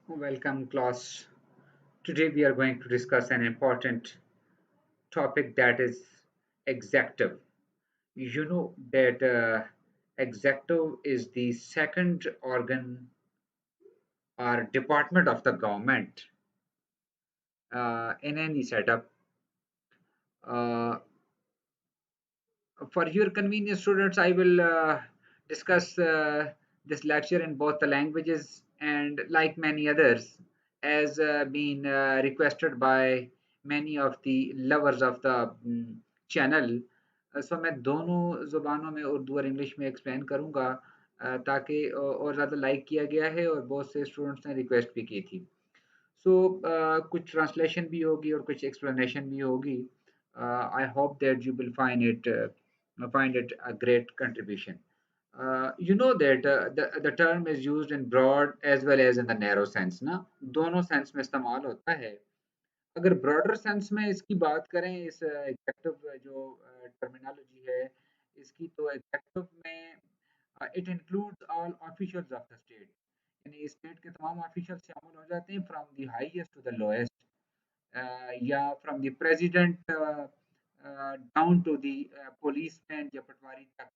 Welcome, class. Today we are going to discuss an important topic that is executive. You know that executive is the second organ or department of the government in any setup. Uh, for your convenience, students, I will discuss this lecture in both the languages and, like many others, as been requested by many of the lovers of the channel. सो मैं दोनों ज़ुबानों में उर्दू और English में explain करूँगा ताकि और ज़्यादा like किया गया है और बहुत से स्टूडेंट्स ने रिक्वेस्ट भी की थी। सो कुछ ट्रांसलेशन भी होगी और कुछ एक्सप्लेनेशन भी होगी। I hope that you will find it a great contribution. You know that the term is used in broad as well as in the narrow sense ना दोनों सेंस में इस्तेमाल होता है। अगर ब्रॉडर सेंस में इसकी बात करें इस एग्जेक्टिव जो टर्मिनोलॉजी है इसकी तो एग्जेक्टिव में it includes all officials of the state यानी स्टेट के तमाम ऑफिशियल शामिल हो जाते हैं from the highest to the lowest या from the president down to the policeman या पटवारी तक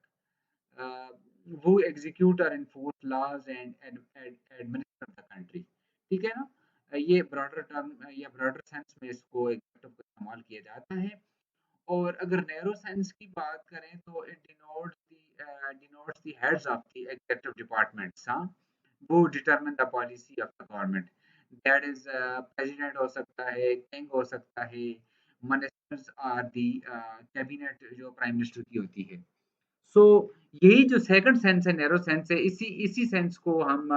who execute or enforce laws and administer the country ठीक है ना ये ब्रॉडर टर्म या ब्रॉडर सेंस में इसको एग्जेक्टिव को इस्तेमाल किया जाता है और अगर नैरो सेंस की बात करें तो it denotes the heads of the executive departments हाँ वो determine the policy of the government that is president हो सकता है किंग हो सकता है मिनिस्टर्स आर द कैबिनेट जो प्राइम मिनिस्टर की होती है सो यही जो सेकंड सेंस है नैरो सेंस है इसी इसी सेंस को हम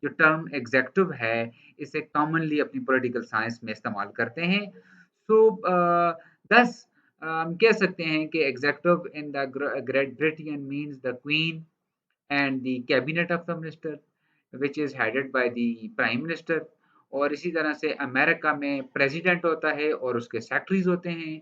जो टर्म एग्जेक्टिव है इसे कॉमनली अपनी पॉलिटिकल साइंस में इस्तेमाल करते हैं सो दस हम कह सकते हैं कि adjective in the great Britain means the queen and the cabinet of the minister which is headed by the prime minister और इसी तरह से अमेरिका में प्रेसिडेंट होता है और उसके सेक्रेटरीज होते हैं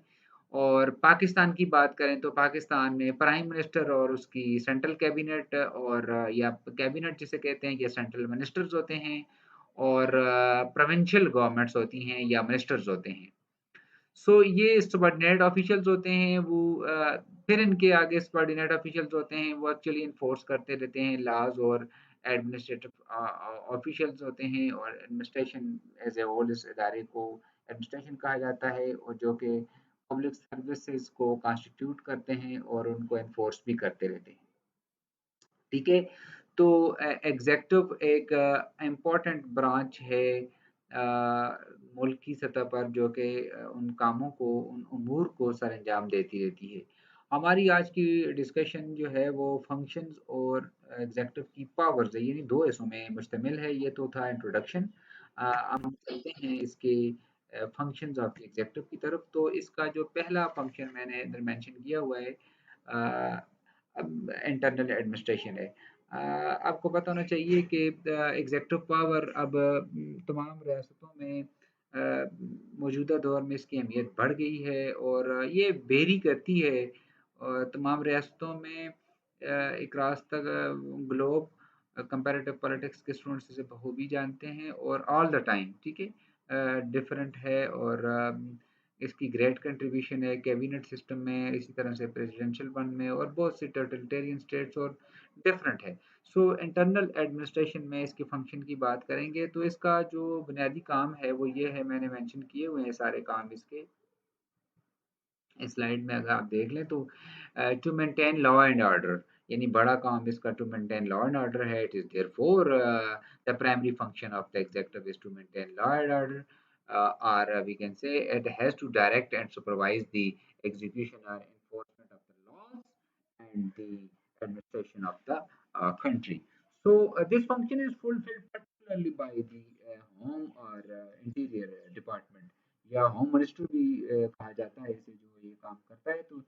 और पाकिस्तान की बात करें तो पाकिस्तान में प्राइम मिनिस्टर और उसकी सेंट्रल कैबिनेट और या कैबिनेट जिसे कहते हैं या सेंट्रल मिनिस्टर्स होते हैं और प्रोविंशियल गवर्नमेंट्स होती हैं या मिनिस्टर्स होते हैं सो ये सबऑर्डिनेट ऑफिशियल्स होते हैं वो फिर इनके आगे सबऑर्डिनेट ऑफिशियल्स होते हैं वो एक्चुअली इन्फोर्स करते रहते हैं लॉज और एडमिनिस्ट्रेटिव ऑफिशियल्स होते हैं और एडमिनिस्ट्रेशन एज ए होल इस इदारे को एडमिनिस्ट्रेशन कहा जाता है और जो कि पब्लिक सर्विसेज को कॉन्स्टिट्यूट करते हैं और उनको एनफोर्स भी करते रहते हैं ठीक है तो एग्जेक्टिव एक इम्पॉर्टेंट ब्रांच है मुल्क की सतह पर जो कि उन कामों को उन उमूर को सर अंजाम देती रहती है हमारी आज की डिस्कशन जो है वो फंक्शंस और एग्जेक्टिव की पावर्स है यानी दो हिस्सों में मुश्तमिल है ये तो था इंट्रोडक्शन हम चलते हैं इसके फंक्शंस ऑफ एग्जेक्टिव की तरफ तो इसका जो पहला फंक्शन मैंने इधर मेंशन किया हुआ है इंटरनल एडमिनिस्ट्रेशन है आपको पता होना चाहिए कि एग्जेक्टिव पावर अब तमाम रियासतों में मौजूदा दौर में इसकी अहमियत बढ़ गई है और ये वेरी करती है और तमाम रियासतों में एक रास्ता ग्लोब कंपैरेटिव पॉलिटिक्स के स्टूडेंट्स इसे बखूबी जानते हैं और ऑल द टाइम ठीक है डिफरेंट है और इसकी ग्रेट कंट्रीब्यूशन है कैबिनेट सिस्टम में इसी तरह से प्रेसिडेंशियल वन में और बहुत सी टोटलिटेरियन स्टेट्स और डिफरेंट है सो इंटरनल एडमिनिस्ट्रेशन में इसके फंक्शन की बात करेंगे तो इसका जो बुनियादी काम है वो ये है मैंने मेंशन किए हुए हैं सारे काम इसके इस स्लाइड में अगर आप देख लें तो to maintain law and order यानी बड़ा काम इसका to maintain law and order है it is therefore the primary function of the executive is to maintain law and order or we can say it has to direct and supervise the execution or enforcement of the laws and the administration of the country. So this function is fulfilled particularly by the home or interior department या home minister भी कहा जाता है इसे जो ये काम करता है तो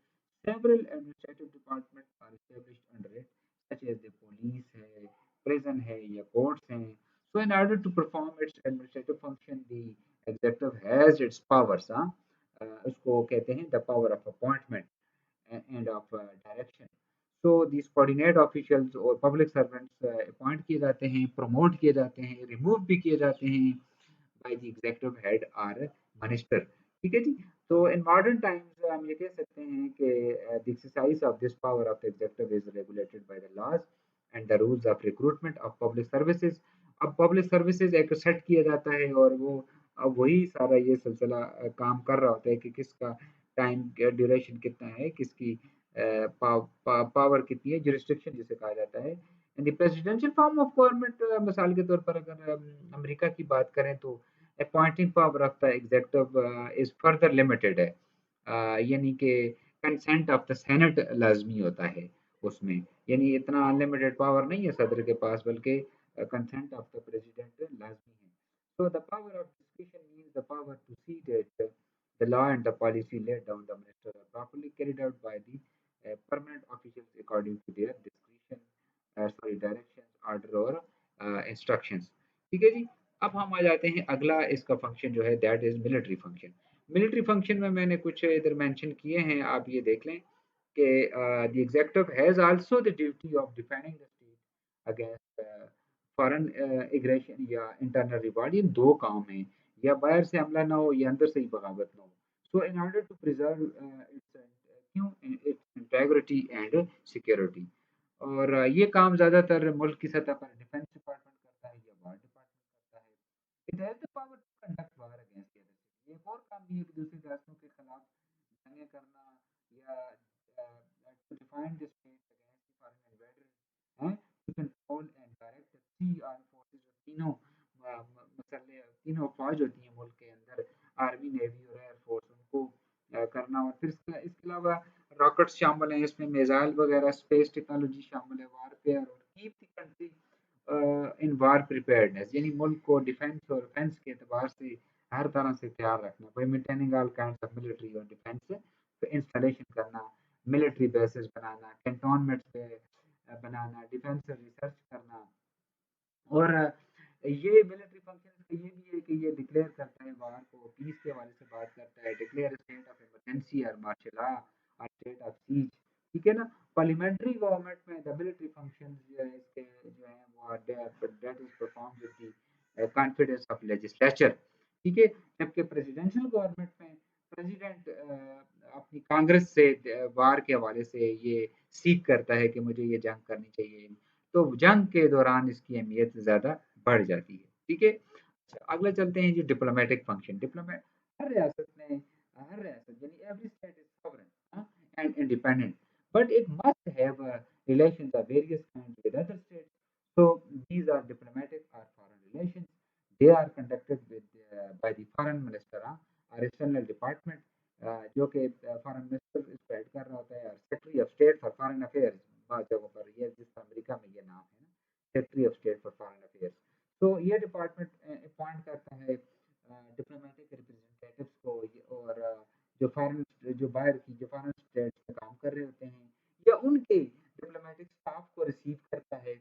several administrative departments are established under it such as the police है prison है या courts हैं so in order to perform its administrative function the executive has its powers हाँ उसको कहते हैं the power of appointment and of direction so this coordinate officials और public servants appoint किए जाते हैं, प्रमोट किए जाते हैं, रिमूव भी किए जाते हैं बाय द एग्जीक्यूटिव हेड और मिनिस्टर। ठीक है जी। तो इन मॉडर्न टाइम्स हम ये कह सकते हैं कि the exercise of this power of the executive is regulated by the laws and the rules of recruitment of public services. अब पब्लिक सर्विसेज एक सेट किया जाता है और वो अब वही सारा ये सिलसिला काम कर रहा होता है कि किसका टाइम ड्यूरेशन कितना है, किसकी पावर कितनी है, जुरिस्डिक्शन जिसे कहा जाता है। In the presidential form of government, मिसाल के तौर पर अगर अमेरिका की बात करें तो appointing power of the executive is further limited है। यानी कि कंसेंट ऑफ द सेनेट लाजमी होता है उसमें, यानी इतना अनलिमिटेड पावर नहीं है सदर के पास, बल्कि कंसेंट ऑफ द प्रेसिडेंट लाजमी है। So the power of discretion means the power to see that the law and the policy laid down the minister are properly carried out by the permanent officials according to their discretion, directions, order और instructions। ठीक है जी। अब हम आ जाते हैं अगला इसका function जो है, that is military function. Military function में मैंने कुछ इधर मेंशन किए हैं, आप ये देख लें कि the executive has also the duty of defending the state against foreign aggression या इंटरनल रिवॉर्ड। ये दो काम हैं, या बाहर से हमला ना हो या अंदर से ही बगावत ना हो। So in order to preserve its क्यों इट्स इंटेग्रिटी एंड सिक्योरिटी। और ये काम ज़्यादातर मुल्क की सतह पर डिफेंस डिपार्टमेंट करता है या वार डिपार्टमेंट करता है। It has the power to conduct war against the other state. ये एक और काम भी है कि दूसरे देशों के खिलाफ जंगें करना या to define the state against the foreign invader हैं, to control and direct the three arm forces. तीनों मसले, तीनों फौज होती हैं मुल्क के अंदर, आर्मी, नेवी और एयर फोर्स, उनको करना। और फिर इसके अलावा रॉकेट्स शामिल हैं इसमें, मिसाइल वगैरह, स्पेस टेक्नोलॉजी शामिल है, वारफेयर और keep the country in war preparedness, यानी मुल्क को डिफेंस और फेंस के एतबार से हर तरह से तैयार रखना, bye maintaining all kinds of military और डिफेंस इंस्टॉलेशन करना, मिलिट्री बेसिस बनाना, कैंटोनमेंट्स बनाना, डिफेंस रिसर्च करना। और ये मिलिट्री फंक्शन का ये भी है कि ये डिक्लेयर करता है वार को, पीस के हवाले से बात करता है, डिक्लेयर स्टेट ऑफ इमरजेंसी और मार्शल लॉ और स्टेट ऑफ सीज। ठीक है ना। पार्लियामेंट्री गवर्नमेंट में द मिलिट्री फंक्शन जो है इसके जो है वो that is perform with the confidence of legislature. ठीक है। जबकि प्रेसिडेंशियल गवर्नमेंट में प्रेसिडेंट अपनी कांग्रेस से वार के हवाले से ये सीख करता है कि मुझे ये जंग करनी चाहिए, तो जंग के दौरान इसकी अहमियत ज़्यादा बढ़ जाती है। ठीक है। अच्छा, अगला चलते हैं जी डिप्लोमेटिक फंक्शन। डिप्लोमेट हर रियासत में, हर रियासत यानी every state is sovereign and independent, but it must have relations of various kinds with other states. So these are diplomatic or foreign relations. They are conducted with by the foreign minister or external department, जो कि foreign minister इसको head कर रहा होता है, और secretary of state for foreign affairs बहुत जगहों पर, ये जिस अमेरिका में ये नाम है ना, secretary of state for foreign affairs. तो ये डिपार्टमेंट अपॉइंट करता है डिप्लोमेटिक रिप्रेजेंटेटिव्स को, और जो फॉरेन, जो बाहर की, जो फॉरेन स्टेट में काम कर रहे होते हैं, या उनके डिप्लोमेटिक स्टाफ को रिसीव करता है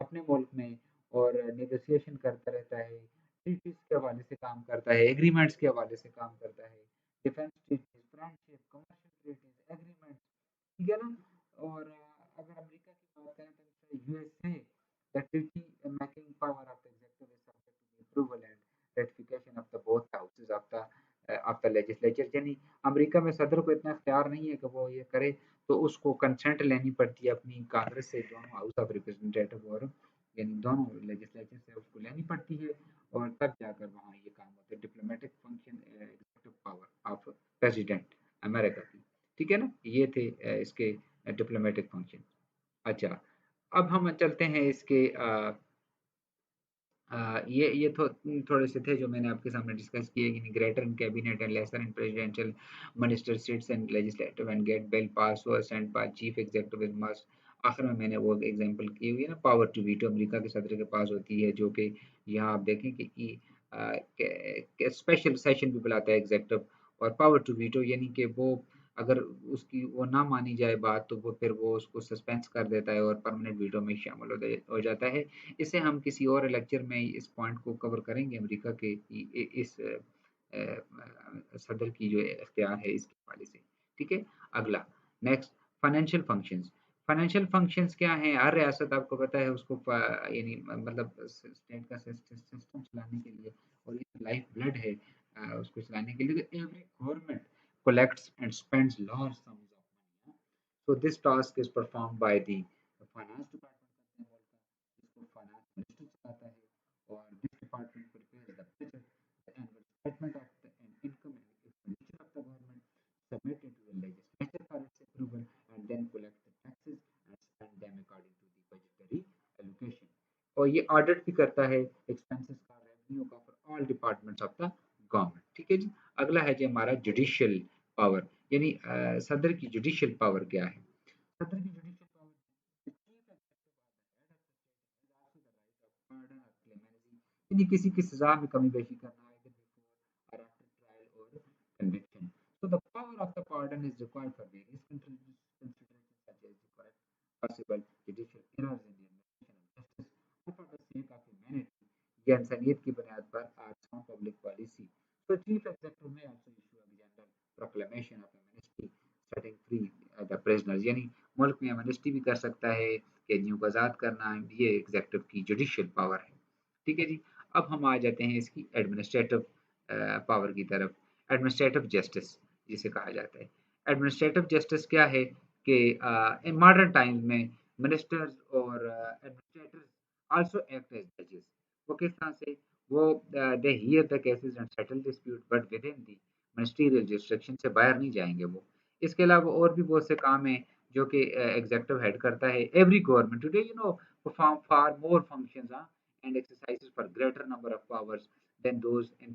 अपने मुल्क में, और नेगोशिएशन करता रहता है, ट्रीटीज के हवाले से काम करता है, एग्रीमेंट्स के हवाले से काम करता है, defence treaties, friendship, commercial treaties, agreements. ठीक है ना। और अगर अमेरिका की बात करें तो USA the treaty making power of the executive is subject to approval and ratification of the both houses of the legislature. यानी अमेरिका में सदर को इतना इख्तियार नहीं है कि वो ये करे, तो उसको कंसेंट लेनी पड़ती है अपनी कांग्रेस से, दोनों हाउस ऑफ रिप्रेजेंटेटिव और यानी दोनों लेजिस्लेचर से उसको लेनी पड़ती है, और तब जाकर वहाँ ये काम होता है। Diplomatic function executive power of president America की। ठीक है ना। ये थे इसके डिप्लोमेटिक फंक्शन। अच्छा, अब हम चलते हैं इसके ये थोड़े से थे जो मैंने आपके सामने डिस्कस किए कि greater in cabinet and lesser in presidential minister sits and legislative and get bill pass और sent by chief executive in must. आखिर में मैंने वो एग्जांपल की हुई है ना, पावर टू वीटो अमेरिका के सदर के पास होती है, जो कि यहाँ आप देखें कि स्पेशल सेशन भी बुलाता है एग्जीक्यूटिव, और पावर टू वीटो यानी कि वो अगर उसकी वो ना मानी जाए बात, तो वो फिर वो उसको सस्पेंस कर देता है और परमानेंट वीटो में शामिल हो जाता है। इसे हम किसी और लेक्चर में इस पॉइंट को कवर करेंगे, अमेरिका के इस सदर की जो इख्तियार है इसके हवाले से। ठीक है। अगला, next, financial functions. Financial functions क्या हैं? हर रियासत आपको पता है उसको यानी मतलब स्टेट का सिस्टम चलाने के लिए और ये लाइफ ब्लड है उसको चलाने के लिए तो every government collects and spends large sums of money. So this task is performed by the finance department करते हैं मुल्क का, जिसको फाइनेंस मिनिस्टर चलाता है और this department prepares the budget, the annual statement of the income and expenditure of the government, submit it to the legislature for its approval, and then collect the taxes and spend them according to the budgetary allocation. और ये audit भी करता है expenses का, revenue का for all departments of the government. ठीक है जी। अगला है जी हमारा जुडिशियल पावर, यानी सदर की जुडिशियल पावर क्या है? सदर की जुडिशियल पावर यानी किसी की सजा में कमी बेशी करना है बिफोर और आफ्टर ट्रायल और conviction. So the power of the pardon is required for various considerations such as the correct possible judicial errors in the administration of justice or for the sake of humanity या इंसानियत की बुनियाद पर sound public policy. So chief executive may also issue a general proclamation of amnesty setting free the prisoners, यानी मुल्क में amnesty भी कर सकता है, कैदियों को आज़ाद करना, ये एग्जीक्यूटिव की जुडिशियल पावर है। ठीक है जी। अब हम आ जाते हैं इसकी एडमिनिस्ट्रेटिव पावर की तरफ। एडमिनिस्ट्रेटिव जस्टिस जिसे कहा जाता है। एडमिनिस्ट्रेटिव जस्टिस क्या है कि इन मॉडर्न टाइम्स में मिनिस्टर्स और एडमिनिस्ट्रेटर्स आल्सो एक्ट एज जजेस। वो किस तरह से? वो they hear the cases and settle dispute but with in the ministerial jurisdiction से बाहर नहीं जाएंगे वो। इसके अलावा और भी बहुत से काम हैं जो कि एग्जीक्यूटिव हेड करता है। Every government today perform far more functions and exercises for greater number of powers than those in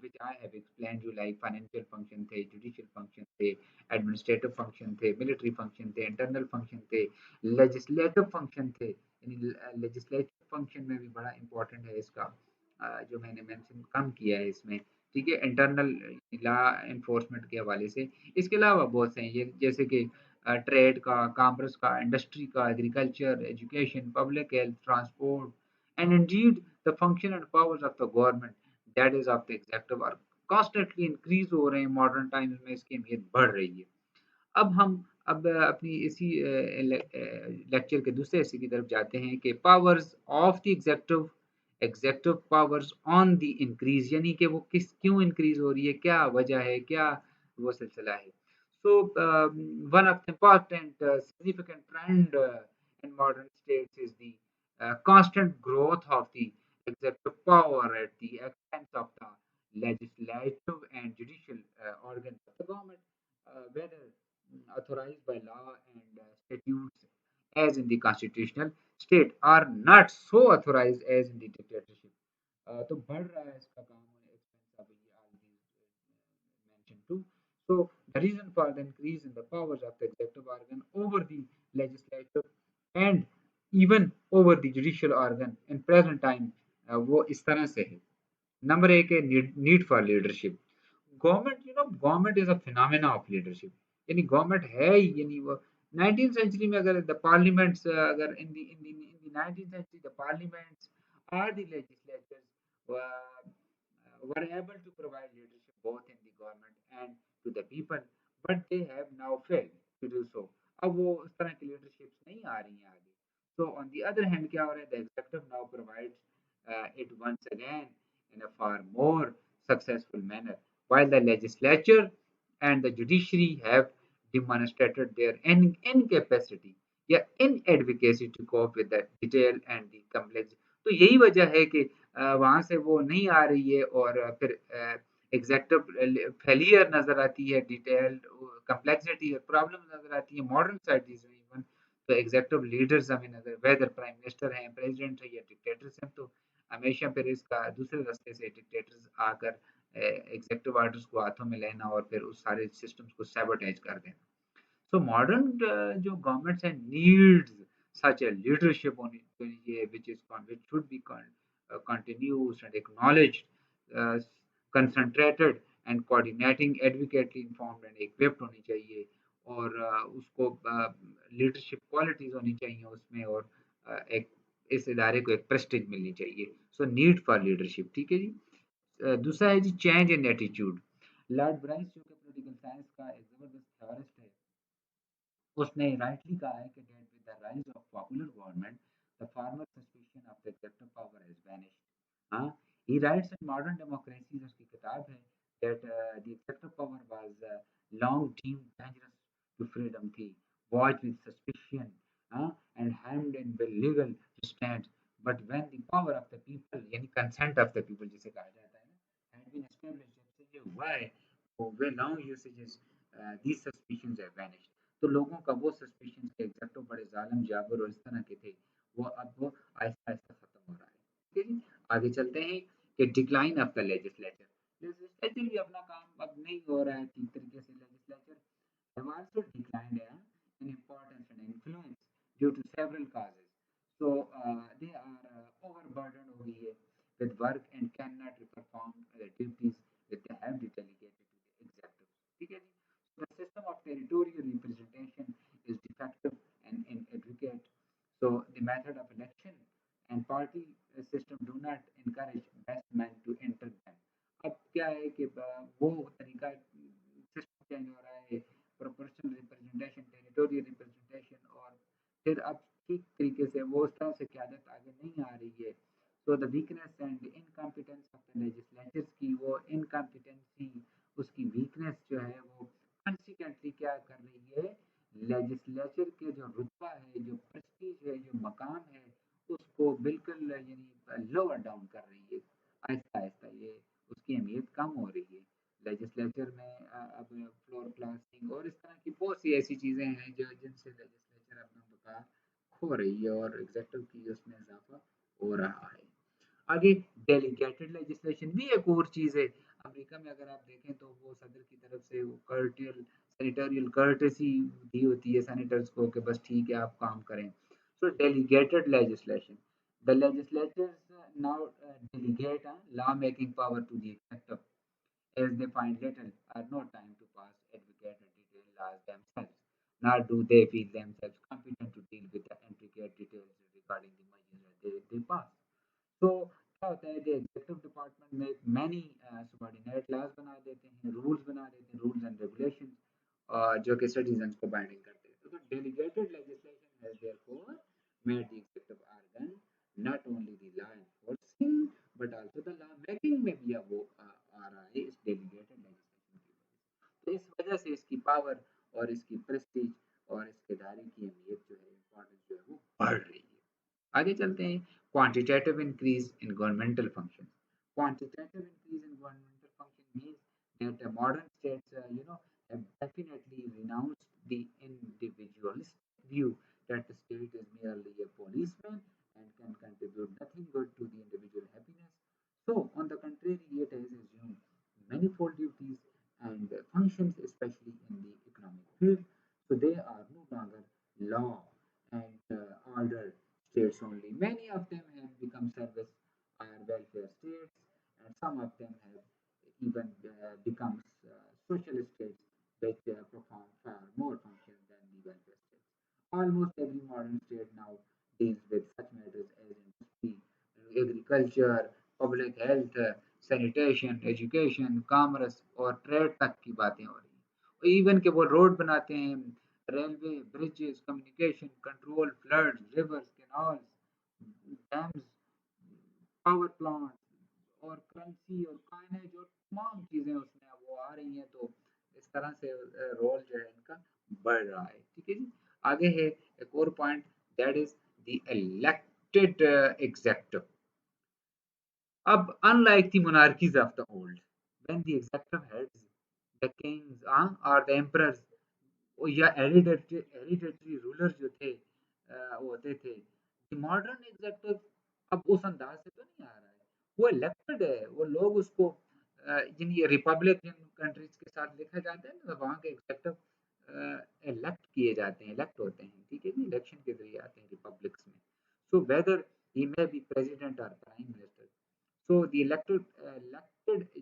which I have explained you, like financial function थे, judicial function थे, administrative function थे, military function थे, internal function थे, legislative function थे। यानी legislative function में भी बड़ा important है इसका जो मैंने मेंशन कम किया है इसमें। ठीक है, इंटरनल लॉ एनफोर्समेंट के हवाले से। इसके अलावा बहुत से हैं ये जैसे कि ट्रेड का, कॉमर्स का, इंडस्ट्री का, agriculture, education, public health, transport and Indeed the function and powers of the government that is of the executive और कॉन्स्टेंटली इंक्रीज हो रहे हैं। मॉडर्न टाइम्स में इसकी अहमियत बढ़ रही है। अब अपनी इसी लेक्चर के दूसरे हिस्से की तरफ जाते हैं कि powers of the executive, executive powers on the increase, यानी कि वो किस क्यों इंक्रीज हो रही है, क्या वजह है, क्या वो सिलसिला है। So one of the important significant trend in modern states is the constant growth of the executive power at the expense of the legislative and judicial organs of the government, whether authorized by law and statutes as in the constitutional state are not so authorized as in the dictatorship. तो बढ़ रहा है इसका काम expense of all these mentioned too. So the reason for the increase in the powers of the executive organ over the legislative and even over the judicial organ in present time वो इस तरह से है। Number एक है need for leadership. Government is a phenomena of leadership, यानी government है ही, यानी वो 19th सेंचुरी में अगर द पार्लियामेंट्स अगर in the 19th century the parliaments are the legislatures were able to provide leadership both in the government and to the people, but they have now failed to do so. अब वो उस तरह की leadership नहीं आ रही हैं आगे। So on the other hand क्या हो रहा है? The executive now provides it once again in a far more successful manner, while the legislature and the judiciary have demonstrated their incapacity या inadvocacy to cope with the detail and the complex। तो यही वजह है कि वहाँ से वो नहीं आ रही है और फिर एग्जैक्टिव फेलियर नजर आती है, डिटेल्ड कम्प्लेक्सिटी और प्रॉब्लम नजर आती है मॉडर्न सोसाइटीज में इवन। तो एग्जैक्टिव लीडर्स हमें नजर, वेदर प्राइम मिनिस्टर हैं, प्रेसिडेंट है या डिक्टेटर्स हैं, तो हमेशा फिर इसका दूसरे रास्ते से डिक्टेटर्स आकर एग्जैक्टिव ऑर्डर्स को हाथों में लेना और फिर उस सारे सिस्टम्स को सैबोटेज कर देना। So modern जो governments and needs such a leadership होनी चाहिए which should be continuous and acknowledged, uh, concentrated and coordinating, adequately informed and equipped होनी चाहिए और उसको leadership qualities होनी चाहिए उसमें और एक इस इदारे को एक प्रेस्टीज मिलनी चाहिए। So need for leadership. ठीक है जी। दूसरा है जी change in attitude. Lord Bryce जो कि पॉलिटिकल साइंस का एक जबरदस्त थ्योरिस्ट है, उसने rightly कहा है कि that with the rise of popular government, the former suspicion of the executive power has vanished. हाँ, he writes in Modern Democracies उसकी किताब है that the executive power was long deemed dangerous to freedom थी, watched with suspicion, and hemmed in with legal restraints. But when the power of the people, यानी consent of the people जिसे कहा जाता है ना, had been established, जब से ये हुआ है, वो वे long usages, these suspicions have vanished. तो लोगों का वो सस्पिशन के एग्जैक्टो बड़े जालिम जाबर और इस तरह के थे, वो आहिस्ता आहिस्ता खत्म हो रहा है। ठीक है जी, आगे चलते हैं कि decline of the legislature. Legislature भी अपना काम अब नहीं हो रहा है ठीक तरीके से। Legislature have also declined in importance and influence due to several causes. So they are overburdened over here with work and cannot perform the duties that they have delegated to the executive. ठीक है जी? So the system of territorial representation is defective and inadequate. So the method of election and party system do not encourage best men to enter them. अब क्या है कि वो तरीका system change हो रहा है, प्रोपोर्शनल रिप्रेजेंटेशन, टेरिटोरियल रिप्रेजेंटेशन, और फिर अब ठीक तरीके से वो उस तरह से क्यादत आगे नहीं आ रही है। So the weakness and incompetence of the legislatures की वो इनकॉम्पिटेंसी, उसकी वीकनेस जो है वो कॉन्सिक्वेंटली क्या कर रही है, लेजिस्लेचर के जो रुतबा है, जो प्रेस्टीज है, जो मकाम है, उसको बिल्कुल यानी लोअर डाउन कर रही है। आहिस्ता आहिस्ता ये उसकी अहमियत कम हो रही है। लेजिस्लेचर में अब फ्लोर प्लानिंग और इस तरह की बहुत सी ऐसी चीज़ें हैं जो जिनसे लेजिस्लेचर अपना बकार खो रही है और एग्जेक्टिव की उसमें इजाफा हो रहा है। आगे डेलीगेटेड लेजिस्लेशन भी एक और चीज़ है। अमेरिका में अगर आप देखें तो वो सदर की तरफ से वो कर्टियल सेनेटोरियल कर्टेसी दी होती है सेनेटर्स को कि बस ठीक है आप काम करें। So delegated legislation, the legislatures now delegate law making power to the executive as they find little or no time to pass, advocate, and detail laws themselves, nor do they feel themselves competent to deal with the intricate details regarding the measures they pass. तो क्या होता है कि executive department में many subordinate laws बना देते हैं, rules बना देते हैं, रूल्स एंड रेगुलेशन, जो कि सिटीजन को बाइंडिंग करते हैं। तो delegated legislation has therefore made the executive organ not only the law enforcing but also the law making में भी अब वो आ रहा है इस डेलीगेटेड लेजिस्लेशन की वजह से। तो इस वजह से इसकी पावर और इसकी प्रेस्टीज और इसके दायरे की अहमियत जो है, इम्पोर्टेंस जो है वो बढ़ रही है। आगे चलते हैं, quantitative increase in governmental function. Quantitative increase in governmental function means that modern states have definitely renounced the individualistic view that the state is merely a policeman and can contribute nothing good to the individual happiness. So on the contrary, it has assumed manifold duties and functions, especially in the economic field. So they are no longer law and order states only. Many of them have become service or welfare states, and some of them have even becomes social states which perform far more functions than the welfare states. Almost every modern state now deals with such matters as industry, agriculture, public health, sanitation, education, commerce और trade तक की बातें हो रही हैं। Even के वो road बनाते हैं, railway, bridges, communication, control, floods, reverse, canals, dams, power plant और करेंसी और काइनेज और तमाम चीज़ें उसमें वो आ रही हैं। तो इस तरह से रोल जो है इनका बढ़ रहा है। ठीक है जी, आगे है एक और point, that is the elected executive. अब unlike the monarchies of the old, when the executive heads, the kings or the emperors या हेरिडेटरी रूलर जो थे वो होते थे, मॉडर्न एग्जेक्टिव अब उस अंदाज से तो नहीं आ रहा है। वो इलेक्टेड है, वो लोग उसको जिन ये रिपब्लिक जिन कंट्रीज के साथ देखा जाता है ना, तो वहाँ के एग्जेक्टिव इलेक्ट किए जाते हैं, इलेक्ट होते हैं। ठीक है जी, इलेक्शन के जरिए आते हैं रिपब्लिक्स में। So whether he may be president और prime minister, so the elected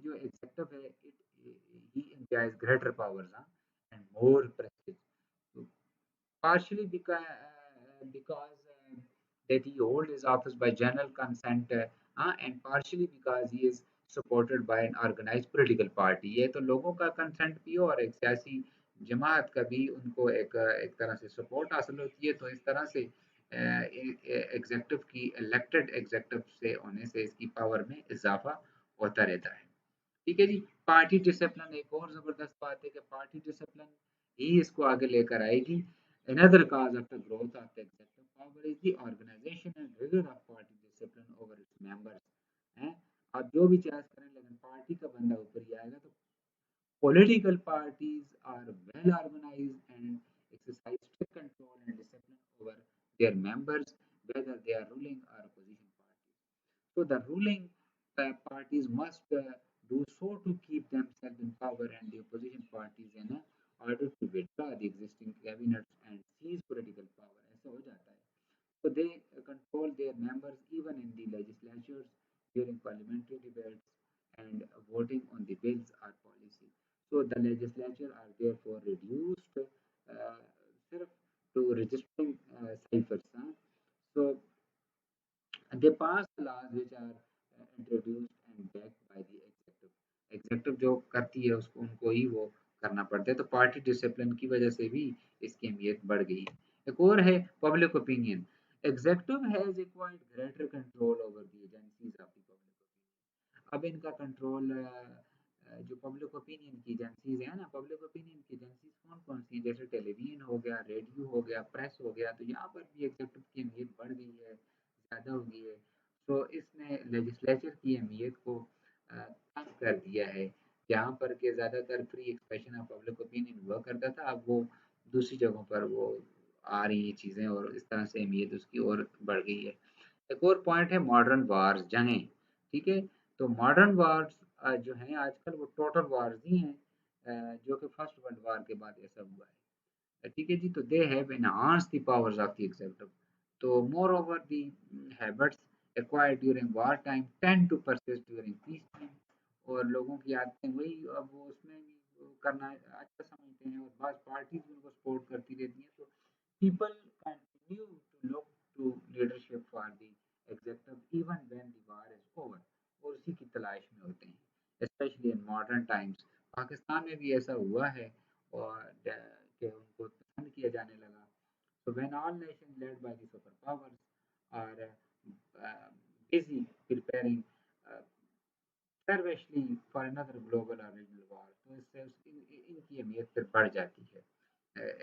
जो executive है, he enjoys greater powers and more prestige. So partially because that he holds his office by general consent and partially because he is supported by an organized political party. ये तो लोगों का consent भी हो और एक सियासी जमात का भी उनको एक तरह से सपोर्ट हासिल होती है। तो इस तरह से एग्जेक्टिव की इलेक्टेड एग्जेक्टिव से होने से इसकी पावर में इजाफा होता रहता है। ठीक है जी। पार्टी डिसिप्लिन एक और जबरदस्त बात है कि पार्टी डिसिप्लिन ही इसको आगे लेकर आएगी। Another cause of the growth of the executive power is the organization and rigor of party discipline over its members। हैं आप जो भी चार्ज करें लेकिन पार्टी का बंदा ऊपर ही आएगा। तो political parties are well organized and exercise strict control and discipline over their members, whether they are ruling or opposition parties. So the ruling parties must do so to keep themselves in power, and the opposition parties in order to withdraw the existing cabinets and seize political power. ऐसा हो जाता है। So they control their members even in the legislatures during parliamentary debates and voting on the bills or policy. So the legislature are therefore reduced sort to registering ciphers. Huh? So they pass laws which are introduced and backed by the executive। Executive जो करती है उसको उनको ही वो करना पड़ता है। तो पार्टी डिसिप्लिन की वजह से भी इसकी अहमियत बढ़ गई है। एक और है public opinion. Executive has acquired greater control over the agencies of the public opinion. अब इनका कंट्रोल जो पब्लिक ओपिनियन की एजेंसीज है ना, पब्लिक ओपिनियन की एजेंसीज कौन कौन सी, जैसे टेलीविजन हो गया, रेडियो हो गया, प्रेस हो गया, तो यहाँ पर भी एग्जेक्टिव की अहमियत बढ़ गई है, ज़्यादा हो गई है। तो इसने लेजिस्लेचर की अहमियत को कम कर दिया है। जहाँ पर के ज़्यादातर free expression of public opinion हुआ करता था, अब वो दूसरी जगहों पर वो आ रही हैं चीज़ें, और इस तरह से अहमियत उसकी और बढ़ गई है। एक और पॉइंट है मॉडर्न वार्स, जंगें। ठीक है। तो मॉडर्न वार्स जो हैं आजकल वो टोटल वार्स ही हैं, जो कि फर्स्ट वर्ल्ड वार के बाद ऐसा हुआ है। ठीक है जी। तो they have enhanced the powers of the executive. तो moreover the habits acquired during war time tend to persist during peace time. और लोगों की आदतें वही अब वो उसमें भी वो करना अच्छा समझते हैं, और बाज़ पार्टीज भी उनको सपोर्ट करती रहती हैं। तो people continue to look to leadership for the executive even when the war is over, और उसी की तलाश में होते हैं, especially in modern times। Pakistan में भी ऐसा हुआ है, और कि उनको पसंद किया जाने लगा। So when all nations led by the superpowers are busy preparing uh, fervently for another global or regional war, तो इससे इनकी अहमियत फिर बढ़ जाती है।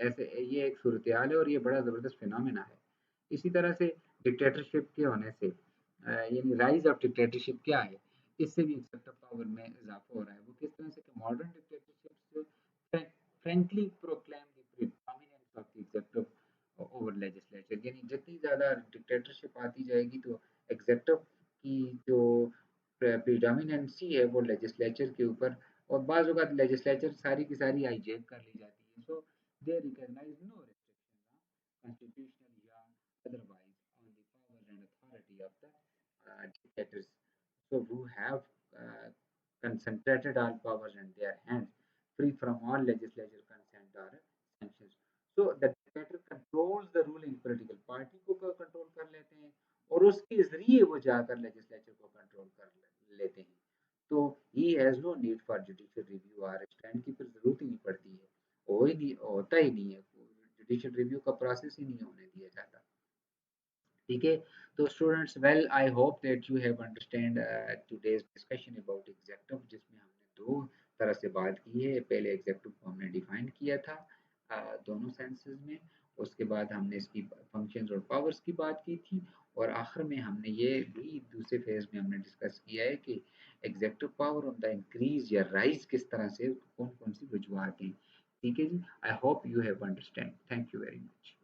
ऐसे ये एक सूरत हाल है, और ये बड़ा ज़बरदस्त फिनोमेना है। इसी तरह से डिक्टेटरशिप के होने से यानी राइज ऑफ डिक्टेटरशिप क्या है, इससे भी एक्सेप्टिव पावर में इजाफा हो रहा है। वो किस तरह से कि modern dictatorship frankly proclaim the predominance of the executive over legislature. यानी जितनी ज़्यादा डिक्टेटरशिप आती जाएगी तो एग्जीक्यूटिव की जो प्रीडोमिनेंसी है वो लेजिस्लेचर के ऊपर, और बाज़ औक़ात लेजिस्लेचर सारी की सारी हाईजैक कर ली जाती है। So they recognise no restriction constitutional or otherwise on the powers and authority of the dictators, so who have uh, concentrated all powers in their hands, free from all legislature consent or sanctions। So the dictator controls the ruling political party को control कर लेते हैं, और उसके जरिए वो जाकर legislature को कंट्रोल कर लेते हैं। तो he has no need for judicial review, और स्टैंड की फिर जरूरत ही नहीं पड़ती है, हो ही नहीं, होता ही नहीं है, जुडिशियल रिव्यू का प्रोसेस ही नहीं होने दिया जाता। ठीक है। तो students, well I hope that you have understand today's discussion about executive, जिसमें हमने दो तरह से बात की है। पहले एग्जेक्टिव को हमने डिफाइन किया था दोनों सेंसेस में, उसके बाद हमने इसकी फंक्शंस और पावर्स की बात की थी, और आखिर में हमने ये भी दूसरे फेज में हमने डिस्कस किया है कि executive power on the increase या राइज किस तरह से कौन कौन सी वजूहत हैं। ठीक है जी। I hope you have understand. Thank you very much.